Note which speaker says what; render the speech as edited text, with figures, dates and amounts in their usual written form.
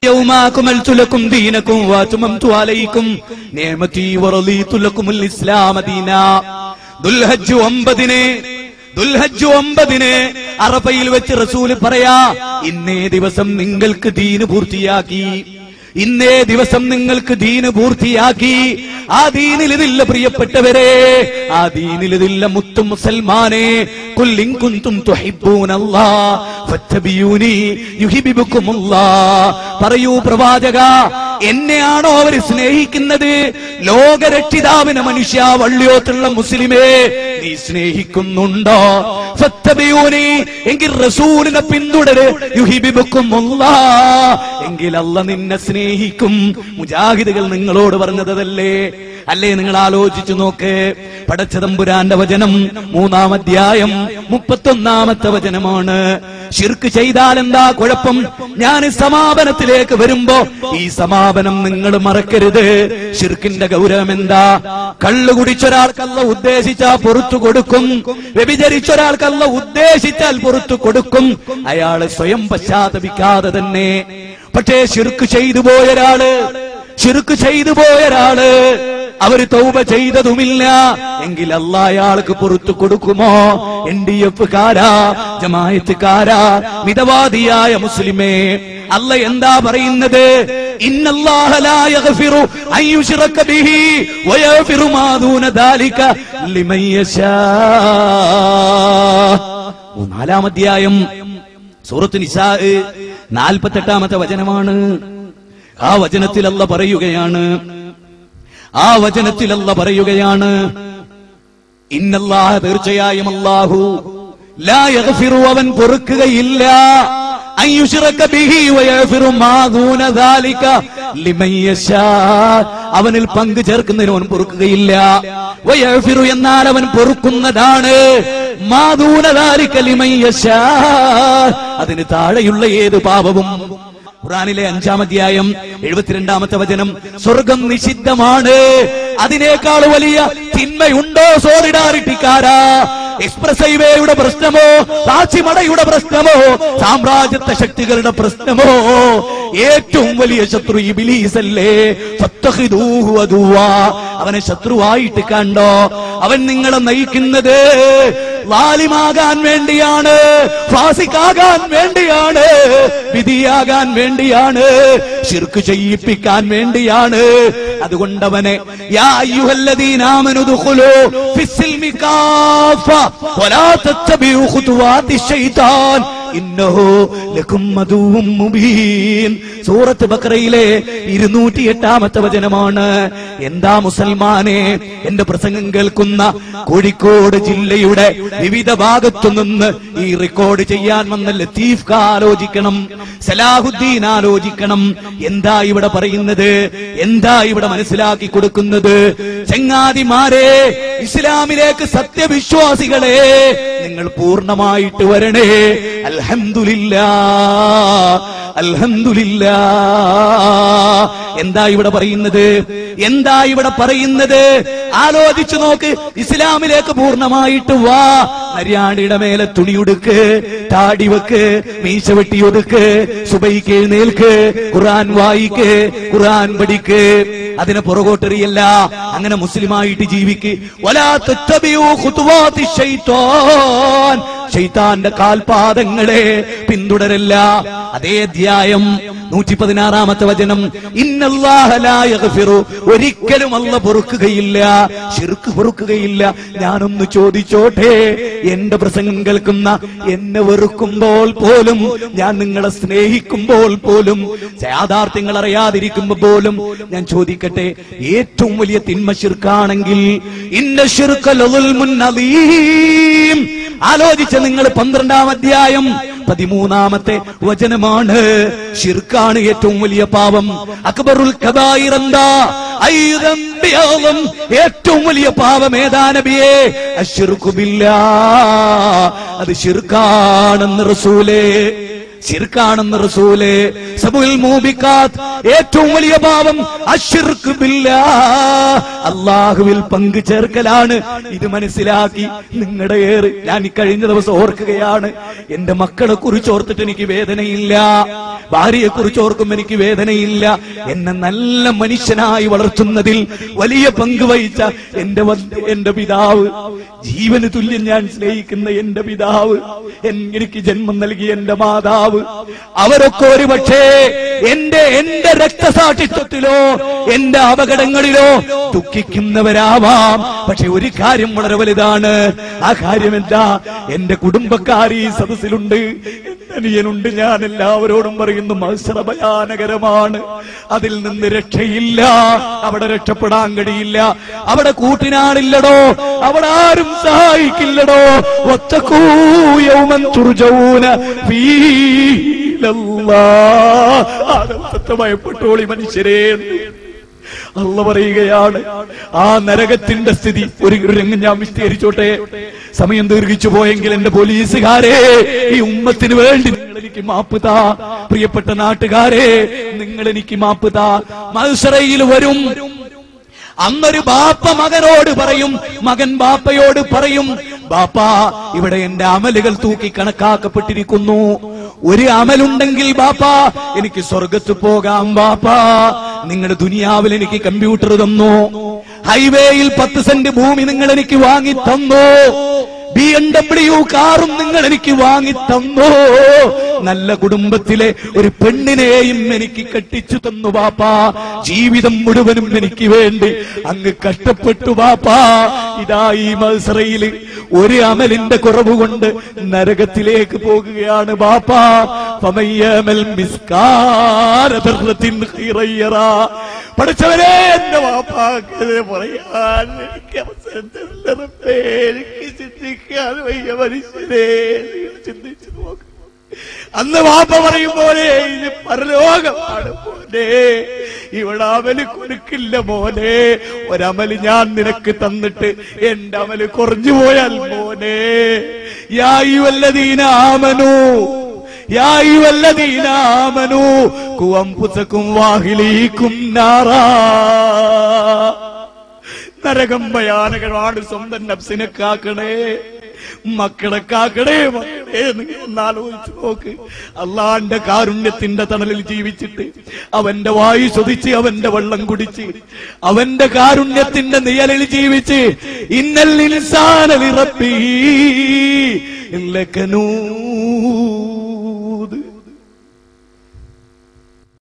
Speaker 1: യൗമ അക്മൽതു ലക്കും ദീനക്കും വഅത്മംതു അലൈക്കും നിഅമതി വറളീതു ലക്കുമുൽ ഇസ്ലാമ ദീനാ. ദുൽഹജ്ജ് 9 അറഫയിൽ വെച്ച് റസൂൽ പറയാ, ഇന്നേ ദിവസം നിങ്ങൾക്ക് ദീന് പൂർത്തിയാക്കി, ഇന്നേ ദിവസം നിങ്ങൾക്ക് ദീന് പൂർത്തിയാക്കി. ആ ദീനിലിതില്ല പ്രിയപ്പെട്ടവരെ, ആ ദീനിലിതില്ല മുത്തും മുസൽമാനെ. ഖുൽ ഇൻ കുൻതും തുഹിബ്ബൂനല്ലാഹ് ഫത്തബിയൂനി യുഹിബ്ബുകുമുല്ലാഹ്. പറയൂ പ്രവാചക, എന്നെയാണോ അവർ സ്നേഹിക്കുന്നത്? ലോകരക്ഷിതാവിനെ മനുഷ്യ വള്ളിയോത്തുള്ള മുസ്ലിമേ, നീ സ്നേഹിക്കുന്നുണ്ടോ? ഫത്തബിയൂനി, എങ്കിൽ റസൂലിനെ പിന്തുടര്. യുഹിബ്ബുകുമുല്ലാഹ്, എങ്കിൽ അല്ലാഹ് നിന്നെ സ്നേഹിക്കും. മുജാഹിദുകൾ നിങ്ങളോട് പറഞ്ഞതല്ലേ? അല്ലേ? നിങ്ങൾ ആലോചിച്ചു നോക്ക്. പടച്ചതമ്പുരാന്റെ വചനം 3-ാം അധ്യായം 31-ാമത്തെ വചനമാണ്. ശിർക്ക് ചെയ്താൽ എന്താ കുഴപ്പം? ഞാൻ സമാപനത്തിലേക്ക് വരുമ്പോ ഈ സമാപനം നിങ്ങൾ മറക്കരുത്. ശിർക്കിന്റെ ഗൗരവം എന്താ? കള്ളു കുടിച്ചൊരാൾക്കല്ല ഉദ്ദേശിച്ചാൽ പുറത്തു കൊടുക്കും, വ്യഭിചരിച്ചൊരാൾക്കല്ല ഉദ്ദേശിച്ചാൽ പുറത്തു കൊടുക്കും, അയാള് സ്വയം പശ്ചാത്തപിക്കാതെ തന്നെ. പക്ഷേ ശിർക്ക് ചെയ്തു പോയൊരാള് അവര് തൗബ ചെയ്തതുമില്ല എങ്കിൽ അല്ലാഹ് അയാൾക്ക് പുറത്തു കൊടുക്കുമോ? NDF കാരാ, ജമാഅത്തുകാരാ, മിതവാദിയായ മുസ്ലിമേ, അല്ലാഹ് എന്താ പറയുന്നത്? ഇന്നല്ലാഹ ലാ യഗ്ഫിറു അൻ യുശ്റക ബിഹി വയഗ്ഫിറു മാ ദൂന ദാലിക ലിമൻ യശാ. 4-ാം അധ്യായം സൂറത്ത് നിസാ 48-ാമത്തെ വചനമാണ്. ആ വചനത്തിൽ അല്ലാഹ് പറയുകയാണ്, ഇന്നല്ലാഹ, തീർച്ചയായും അല്ലാഹു, ലാ യഗ്ഫിറു, അവൻ പൊറുക്കുകയില്ല, അൻ യുശ്റക ബിഹി വയഗ്ഫിറു മാ ദൂന ദാലിക ലിമൻ യശാ, അവനിൽ പങ്കു ചേർക്കുന്നതിന് അവൻ പൊറുക്കുകയില്ല. വയഗ്ഫിറു, എന്നാൽ അവൻ പൊറുക്കുന്നതാണ്, മാ ദൂന ദാലിക ലിമൻ യശാ, അതിന് താഴെയുള്ള ഏത് പാപവും. ഖുർആനിലെ 5-ാം അധ്യായം 72-ാമത്തെ വചനം, സ്വർഗം നിഷിദ്ധമാണ്, അതിനേക്കാൾ വലിയ തിന്മയുണ്ടോ സോളിഡാരിറ്റിക്കാരാ? എക്സ്പ്രസ് ഹൈവേയുടെ പ്രശ്നമോ, കാച്ചിമടയുടെ പ്രശ്നമോ, സാമ്രാജ്യത്വ ശക്തികളുടെ പ്രശ്നമോ? ഏറ്റവും വലിയ ശത്രു ഇബ്ലീസല്ലേ? ഫത്തഖിദൂഹു അദുവാ, അവനെ ശത്രുവായിട്ട് കണ്ടോ? അവൻ നിങ്ങളെ നയിക്കുന്നത് ളാലിമാകാൻ വേണ്ടിയാണ്, ഫാസിഖാകാൻ വേണ്ടിയാണ്, വിധിയാകാൻ വേണ്ടിയാണ്, ശിർക്ക് ചെയ്യിപ്പിക്കാൻ വേണ്ടിയാണ്. അതുകൊണ്ടവനെ യാ അയ്യുഹല്ലദീന ആമനു ദുഖുലൂ ഫിസ്സിൽമി കാഫ വലാ തത്തബിഉ ഖുതുവാതി ശൈത്താൻ ഇന്നഹു ലകും അദുവ്വും മുബീൻ. സൂറത്ത് ബഖറയിലെ 208-ാമത്തെ വചനമാണ്. എന്താ മുസൽമാനെ, എന്റെ പ്രസംഗം കേൾക്കുന്ന കോഴിക്കോട് ജില്ലയുടെ വിവിധ ഭാഗത്തു നിന്ന് ഈ റെക്കോർഡ് ചെയ്യാൻ വന്ന ലത്തീഫ് ആലോചിക്കണം, സലാഹുദ്ദീൻ ആലോചിക്കണം. എന്താ ഇവിടെ പറയുന്നത്? എന്താ ഇവിടെ മനസ്സിലാക്കി കൊടുക്കുന്നത്? ചങ്ങാതിമാരെ, ഇസ്ലാമിലേക്ക് സത്യവിശ്വാസികളെ, നിങ്ങൾ പൂർണ്ണമായിട്ട് വരണേ. അൽഹംദുലില്ലാ. എന്താ ഇവിടെ പറയുന്നത്? ആലോചിച്ചു നോക്ക്. ഇസ്ലാമിലേക്ക് പൂർണ്ണമായിട്ട് വാ. നര്യാണിയുടെ മേലെ തുണിയുടുക്ക്, താടി വെക്ക്, മീശ വെട്ടി ഒതുക്ക്, സുബൈക്ക് എഴുന്നേൽക്ക്, ഖുർആൻ വായിക്ക്, ഖുർആൻ പഠിക്ക്. അതിനെ പുറകോട്ടെറിയല്ല, അങ്ങനെ മുസ്ലിമായിട്ട് ജീവിക്ക്. വലാ തത്തബിഉ ഖുതുവാതി ശൈത്താൻ, ശൈത്താന്റെ കാൽപാദങ്ങളെ പിന്തുടരല്ല. അതേ അധ്യായം 116-ാമത്തെ വചനം, ഇന്നല്ലാഹ ലാ യഗ്ഫിറു, ഒരിക്കലും അല്ലാഹ് പൊറുക്കുകയില്ല, ശിർക്ക് പൊറുക്കുകയില്ല. ഞാനൊന്ന് ചോദിച്ചോട്ടെ, എന്റെ പ്രസംഗം കേൾക്കുന്ന, എന്നെ വെറുക്കുമ്പോൾ പോലും, ഞാൻ നിങ്ങളെ സ്നേഹിക്കുമ്പോൾ പോലും, യാഥാർത്ഥ്യങ്ങൾ അറിയാതിരിക്കുമ്പോൾ പോലും ഞാൻ ചോദിക്കട്ടെ, ഏറ്റവും വലിയ തിന്മ ശിർക്കാണെങ്കിൽ ഇന്ന ശിർക ലദുൽമുൻ അദീം. ആലോചിച്ച നിങ്ങൾ 12-ാം അധ്യായം 13-ാമത്തെ വചനമാണ്. ശിർക്കാണ് ഏറ്റവും വലിയ പാപം. അക്ബറുൽ കബായിർ എന്താ? ഏറ്റവും വലിയ പാപം ഏതാ നബിയേ? അശ്ശിർകു ബില്ലാഹ്, അത് ശിർക്കാണെന്ന് റസൂലേ. ശിർക്കാണെന്ന് റസൂല്. സബുൽ മൂബിക്കാത്ത്, ഏറ്റവും വലിയ പാപം അശ്ശിർക്ക് ബില്ലാഹ്, അല്ലാഹുവിൽ പങ്കു ചേർക്കലാണ്. ഇത് മനസ്സിലാക്കി നിങ്ങളുടെ ഞാൻ കഴിഞ്ഞ ദിവസം ഓർക്കുകയാണ്, എന്റെ മക്കളെ കുറിച്ച് ഓർത്തിട്ട് എനിക്ക് വേദനയില്ല, ഭാര്യയെ കുറിച്ച് ഓർക്കുമ്പോൾ എനിക്ക് വേദനയില്ല. എന്നെ നല്ല മനുഷ്യനായി വളർത്തുന്നതിൽ വലിയ പങ്ക് വഹിച്ച എന്റെ പിതാവ്, ജീവന് തുല്യം ഞാൻ സ്നേഹിക്കുന്ന എന്റെ പിതാവ്, എനിക്ക് ജന്മം നൽകിയ എന്റെ മാതാവ്, അവരൊക്കെ ഒരു പക്ഷേ എന്റെ രക്തസാക്ഷിത്വത്തിലോ എന്റെ അപകടങ്ങളിലോ ദുഃഖിക്കുന്നവരാവാം. പക്ഷെ ഒരു കാര്യം വളരെ വലുതാണ്. ആ കാര്യം എന്താ? എന്റെ കുടുംബക്കാർ ഈ സദസ്സിലുണ്ട്, അനിയനുണ്ട്. ഞാൻ എല്ലാവരോടും പറയുന്നു, മഹ്ശറ ഭയാനകരമാണ്, അതിൽ നിന്ന് രക്ഷയില്ല. അവിടെ രക്ഷപ്പെടാൻ കഴിയില്ല. അവിടെ കൂട്ടിനാളില്ലടോ, അവിടെ ആരും സഹായിക്കില്ലടോ. വത്തഖൂ യൗമൻ തുർജഊന ഫീഹി ഇലല്ലാഹ്. ആദത്തെ ഭയപ്പെട്ടോളി മനുഷ്യരേ. അല്ലാഹു പറയുകയാണ്, ആ നരകത്തിന്റെ സ്ഥിതി ഒരു രംഗം ഞാൻ വിസ്തരിച്ചോട്ടെ, സമയം ദീർഘിച്ചു പോയെങ്കിൽ. എന്റെ പോലീസുകാരെ, ഈ ഉമ്മത്തിന് വേണ്ടി നിങ്ങൾ എനിക്ക് മാപ്പ് താ. പ്രിയപ്പെട്ട നാട്ടുകാരെ, നിങ്ങൾ എനിക്ക് മാപ്പ് താ. മഹ്ശറയിൽ വരും. അന്നൊരു ബാപ്പ മകനോട് പറയും, മകൻ ബാപ്പയോട് പറയും, ബാപ്പാ, ഇവിടെ എന്റെ അമലുകൾ തൂക്കി കണക്കാക്കപ്പെട്ടിരിക്കുന്നു. ഒരു അമലുണ്ടെങ്കിൽ ബാപ്പാ എനിക്ക് സ്വർഗത്ത് പോകാം. ബാപ്പാ, നിങ്ങളുടെ ദുനിയാവിൽ എനിക്ക് കമ്പ്യൂട്ടർ തന്നു, ഹൈവേയിൽ 10 സെന്റ് ഭൂമി നിങ്ങൾ എനിക്ക് വാങ്ങി തന്നു, BMW കാറും നിങ്ങൾ എനിക്ക് വാങ്ങി തന്നു, നല്ല കുടുംബത്തിലെ ഒരു പെണ്ണിനെയും എനിക്ക് കെട്ടിച്ചു തന്നു ബാപ്പാ. ജീവിതം മുഴുവനും എനിക്ക് വേണ്ടി അങ്ങ് കഷ്ടപ്പെട്ടു ബാപ്പാ. ഇതാ ഈ മഹ്ശറയിൽ ഒരു അമലിന്റെ കുറവ് കൊണ്ട് നരകത്തിലേക്ക് പോകുകയാണ് ബാപ്പാ. ഫമയ്യമൽ മിസ്കാര ദർറത്തിൻ ഖൈറൻ യറാ. പഠിച്ചവരെ, എന്റെ വാപ്പാക്ക് പറയാൻ എനിക്ക് അവസരം തരുന്നേ, എനിക്ക് ചിന്തിക്കാൻ വയ്യ മനുഷ്യരെ. ചിന്തിച്ചു നോക്ക്. അന്ന് വാപ്പ പറയും പോലെ, ഇത് പരലോകമാണ് മോനെ, ഇവിടെ അമല് കൊടുക്കില്ല മോനെ. ഒരമല് ഞാൻ നിനക്ക് തന്നിട്ട് എന്റെ അമല് കുറഞ്ഞു പോയാൽ മോനെ, യാ അയ്യുഹല്ലദീന ആമനൂ യാ അയ്യുഹല്ലദീന ആമനൂ ഖൂ അൻഫുസകും വഅഹ്ലീകും നാറാ. നരകം ഭയാനകമാണ്. സ്വന്തം നഫ്സിനെ കാക്കണേ, മക്കളെ കാക്കണേ. മക്കളെ, നിങ്ങൾ ആലോചിച്ചു നോക്ക്. അള്ളാന്റെ കാരുണ്യത്തിന്റെ തണലിൽ ജീവിച്ചിട്ട്, അവന്റെ വായു ശ്വസിച്ച്, അവന്റെ വെള്ളം കുടിച്ച്, അവന്റെ കാരുണ്യത്തിന്റെ നിഴലിൽ ജീവിച്ച്, ഇന്നൽ ഇൻസാന ലിറബ്ബിഹി ലകനൂദ്.